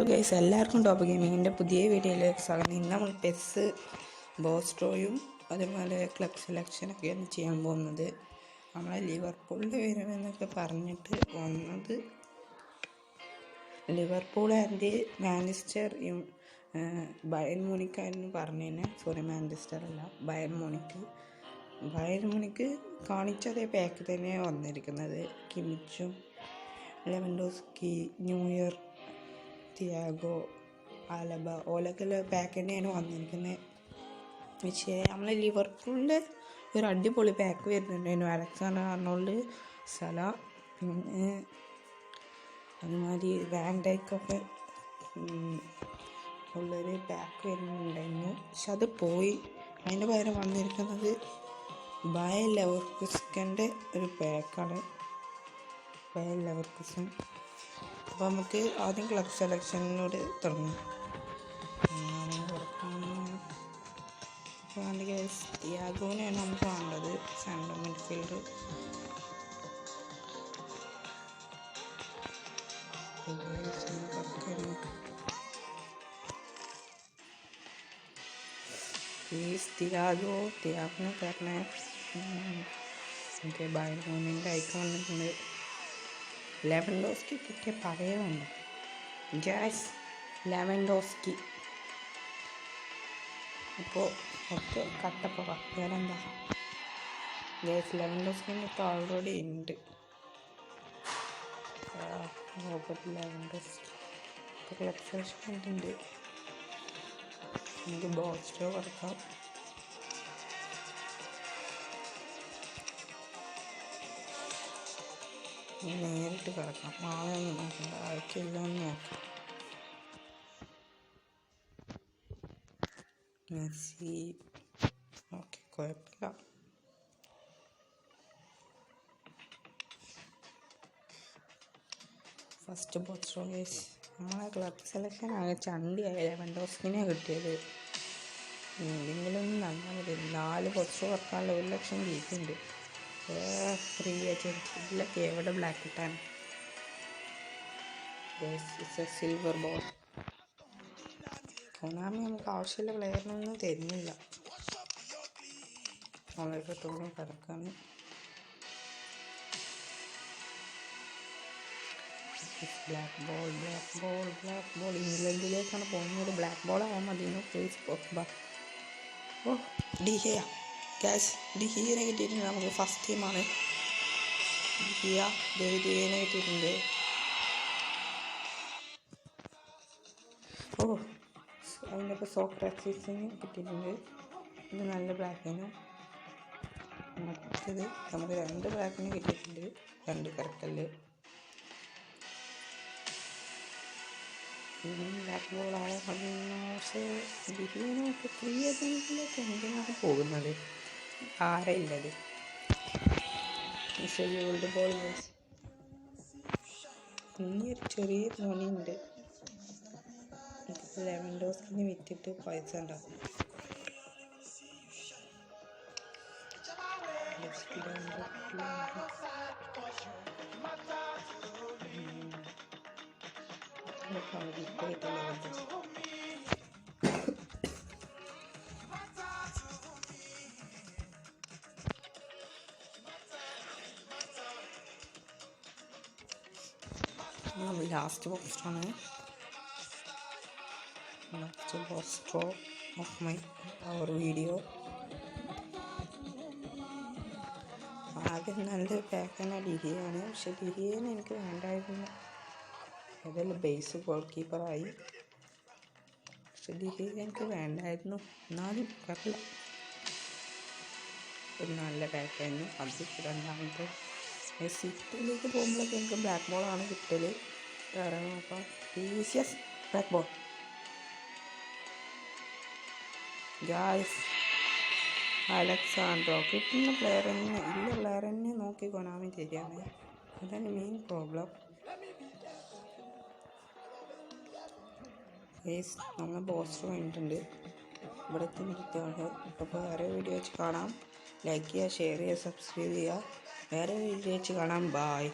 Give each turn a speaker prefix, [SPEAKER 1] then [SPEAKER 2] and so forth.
[SPEAKER 1] Guys, എല്ലാവർക്കും top ഗെയിമിങ്ങിൻ്റെ പുതിയ വീഡിയോയിലേക്ക് സ്വാഗതം. ഇന്ന് നമ്മൾ പെസ് ബോസ്ട്രോയും അതേപോലെ ക്ലബ് സെലക്ഷനൊക്കെയാണ് ചെയ്യാൻ പോകുന്നത്. നമ്മളെ ലിവർപൂളിൽ വരുമെന്നൊക്കെ പറഞ്ഞിട്ട് വന്നത് ലിവർപൂൾ ആൻഡ് മാഞ്ചസ്റ്റർ ബയൺ മൂണിക്കായിരുന്നു പറഞ്ഞതിന്. സോറി, മാഞ്ചസ്റ്റർ അല്ല, ബയൺ മൂണിക്ക് കാണിച്ചതേ പാക്ക് തന്നെയാണ് വന്നിരിക്കുന്നത്. കിമിച്ചും ലെവൻഡോസ്കി, ന്യൂയർ, തിയാഗോ, ആലബ ഓലൊക്കെ പാക്ക് തന്നെയാണ് വന്നിരിക്കുന്നത്. പക്ഷേ നമ്മളെ ലിവർപൂളിൽ ഒരു അടിപൊളി പാക്ക് വരുന്നുണ്ടായിരുന്നു. അലക്സാണ്ടർ ആർണോൾഡ്, സല, പിന്നെ അതുമാതിരി വാൻ ഡൈക്കൊക്കെ ഉള്ളൊരു പാക്ക് വരുന്നുണ്ടായിരുന്നു. പക്ഷെ അത് പോയി. അതിൻ്റെ പകരം വന്നിരിക്കുന്നത് ബയർ ലെവർകുസൻ്റെ ഒരു പാക്കാണ്. Buyer Leverkusen. അപ്പോൾ നമുക്ക് ആദ്യം ക്ലബ് സെലക്ഷനോട് തുടങ്ങാം. തിയാഗോനെയാണ് നമുക്ക് വേണ്ടത്, സെൻട്രൽ മിഡ്ഫീൽഡർ. തിയാഗോനെ പറഞ്ഞ എനിക്ക് ബയർ മൂണിൻ്റെ ഐക്കൺ വന്നിട്ടുണ്ട്. ലെവൻഡോസ്കി കിട്ടിയ പഴയതുണ്ട്. ലെവൻഡോസ്കി ഇപ്പോൾ ഒക്കെ കട്ടപ്പോ വേറെന്താ ഗ്യാസ്. ലെവൻഡോസ്കിൻ്റെ ഇപ്പോൾ ഓൾറെഡി ഉണ്ട്. ലെവൻഡോസ്കി ഇപ്പോൾ ക്ലബ് സെലക്ഷൻ ഉണ്ട്. എനിക്ക് ബോസ്റ്റോ കൊടുക്കാം. നേരിട്ട് കിടക്കാം. ആളെയൊന്നും നോക്കണ്ട, ആർക്കില്ലെന്ന് നോക്കാം. മെസ്സി ഓക്കെ, കുഴപ്പമില്ല. ഫസ്റ്റ് ബോസ്റ്റോ ഗൈസ്. നമ്മളെ ക്ലബ് സെലക്ഷൻ ആകെ ചണ്ടിയായ ലെവൻഡോസ്കിനെ കിട്ടിയത്. എന്തെങ്കിലും നന്നാ മതി. 4 ബോസ്റ്റോ വർക്കാനുള്ള 1 ലക്ഷം കിട്ടിയിട്ടുണ്ട്. ഫ്രീ ആയിട്ട് ഇതിലൊക്കെ എവിടെ ബ്ലാക്ക് കിട്ടാൻ. Silver ball. കൊനാമി നമുക്ക് ആവശ്യമുള്ള പ്ലെയറിനൊന്നും തരുന്നില്ല. വളരെ തോന്നും കിടക്കാണ്. ബ്ലാക്ക് ബോൾ ഇംഗ്ലണ്ടിലേക്കാണ് പോകുന്നത്. ബ്ലാക്ക് ബോൾ ആവാൻ മതിയോ പ്ലീസ്. Oh, De Gea guys. ഡിഹിയനെ കിട്ടിയിട്ടുണ്ട്. നമുക്ക് ഫസ്റ്റ് ടീമാണ് ഡിഹിയനെ കിട്ടിയിട്ടുണ്ട്. ഓ, അതിൻ്റെ ഇപ്പോൾ സോക്രാറ്റീസിന് കിട്ടിയിട്ടുണ്ട്. ഇത് നല്ല ബ്ലാക്കിന്. മറ്റത് നമുക്ക് 2 ബ്ലാക്കിന് കിട്ടിയിട്ടുണ്ട്, 2 കറക്കല്. ബ്ലാക്ക് ബോളാണ്. പക്ഷേ ബിരിയാണിയൊക്കെ പ്രിയതിലേക്ക് എന്തിനാണ് പോകുന്നത്? ആരയില്ലത്. Gold ball. ഇനിയൊരു ചെറിയ പണിയുണ്ട്. ലെവൻഡോസ്കിനെ വിറ്റിട്ട് പൈസ ഉണ്ടാക്കും. ലാസ്റ്റ് ബോക്സാണ്. ബോസ്റ്റോ ഓഫ് മൈ അവർ വീഡിയോ. ആദ്യം നല്ല പാക്കാണ് ഡിഹിയാണ്. പക്ഷെ ഡിഹിയനെ എനിക്ക് വേണ്ടായിരുന്നു. ഏതായാലും ബേസ് ഗോൾ കീപ്പറായി. പക്ഷെ ഡിഹിയ എനിക്ക് വേണ്ടായിരുന്നു. എന്നാലും കുഴപ്പമില്ല, ഒരു നല്ല പാക്കായിരുന്നു. അത് രണ്ടാമത്തെ സിറ്റിയിലേക്ക് പോകുമ്പോഴൊക്കെ എനിക്ക് ബ്ലാക്ക് ബോളാണ് കിട്ടല്. വേറെ നോക്കാം. ഈസിയസ് ബ്ലാക്ക് ബോൾ. ഗായ്സ്, അലക്സാൻഡ്രോ കിട്ടുന്ന പ്ലെയർ തന്നെ നോക്കി കൊനാമി തരികയാണ്. അതാണ് മെയിൻ പ്രോബ്ലം. ഗൈസ്, നമ്മൾ ബോസ്റ്റർ കഴിഞ്ഞിട്ടുണ്ട്. ഇവിടുത്തെ നിർത്തുകയാണ്. അപ്പോൾ വേറെ വീഡിയോ വെച്ച് കാണാം. ലൈക്ക് ചെയ്യുക, ഷെയർ ചെയ്യുക, സബ്സ്ക്രൈബ് ചെയ്യുക. വേറെ വീഡിയോ വെച്ച് കാണാം. ബൈ.